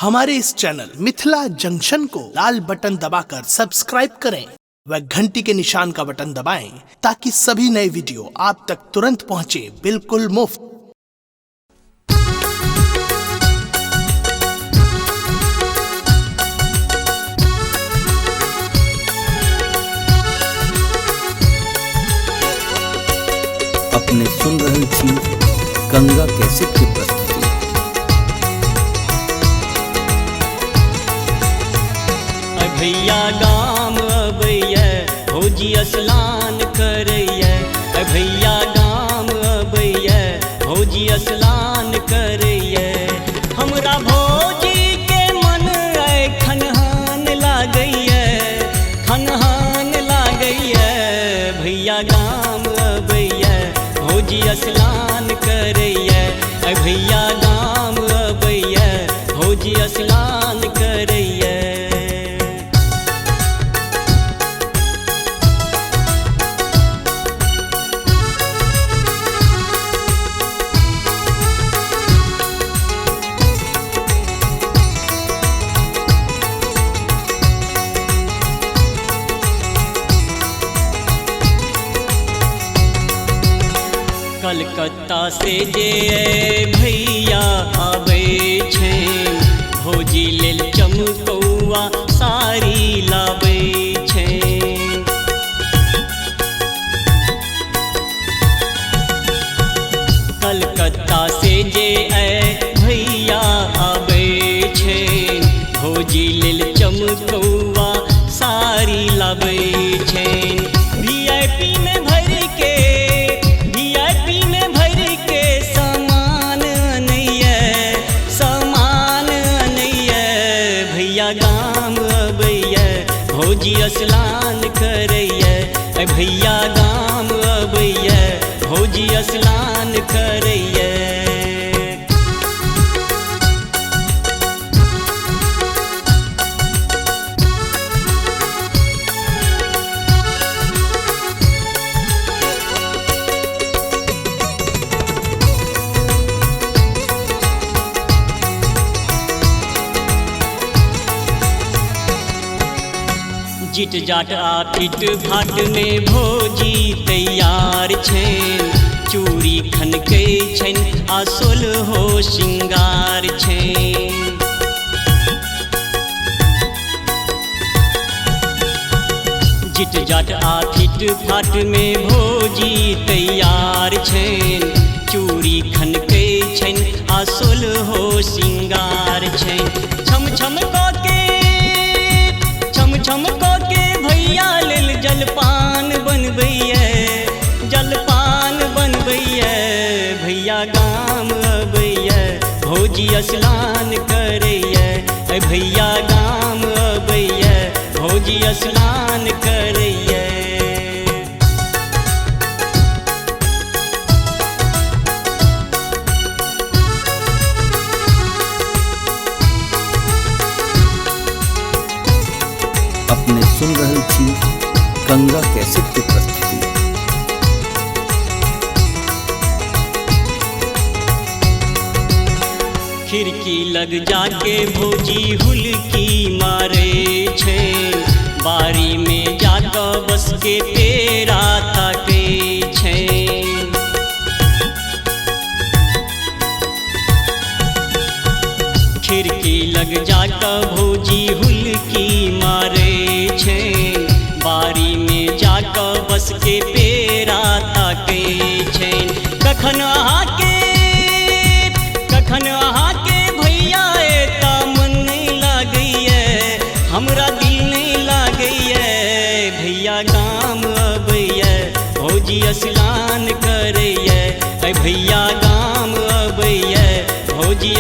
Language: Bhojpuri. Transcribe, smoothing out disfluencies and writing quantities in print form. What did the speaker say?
हमारे इस चैनल मिथिला जंक्शन को लाल बटन दबाकर सब्सक्राइब करें व घंटी के निशान का बटन दबाएं ताकि सभी नए वीडियो आप तक तुरंत पहुंचे बिल्कुल मुफ्त। अपने सुन रही थी गंगा कैसेट की प्रस्तुति। भैया गाम अबैया भौजी स्नान करैया, भैया गाम अबैया भौजी स्नान करैया। हमरा भौजी के मन खनहान लागैया, खनहान लागैया। भैया गाम अबैया भौजी स्नान करैया, भैया गाम अबैया भौजी स्नान करैया। कलकत्ता से जे भैया आबै छै, भौजी लेल चमकौआ साड़ी लाबै छै। कलकत्ता से जे भैया आबै छै, भौजी लेल चमकौआ साड़ी लाबै छै। VIP में भर के गाम अबैया भौजी स्नान करैया, भैया गाम अबैया भौजी स्नान करैया। जिट जाट आ फिट फाट में भौजी तैयार छैन, चूड़ी खनकै छैन आ सोलहो श्रृंगार छैन। जिट जाट आ फिट फाट में भौजी तैयार छैन, चूड़ी खनकै छैन आ सोलहो श्रृंगार छैन। छम छम छम के भैया लेल जलपान बनबैया, जलपान बनबैया। भैया गाम अबैया भौजी स्नान करैया, भैया गाम अबैया भौजी स्नान करैया। अपने सुन रही थी गंगा कैसेट की प्रस्तुति। खिड़की लग जाके भौजी हुलकी मारे छै, बारी में जाकर बस के तेरा ताके छै। खिड़की लग जाकर भौजी हुलकी मारे छै, बारी में जाकर बस के पेरा ताके छै। कखन अहाँके भैया एता मन नहीं लागैया, हमरा दिल नहीं लागैया। भैया गाम अबैया भौजी स्नान करैया, भैया गाम अबैया भौजी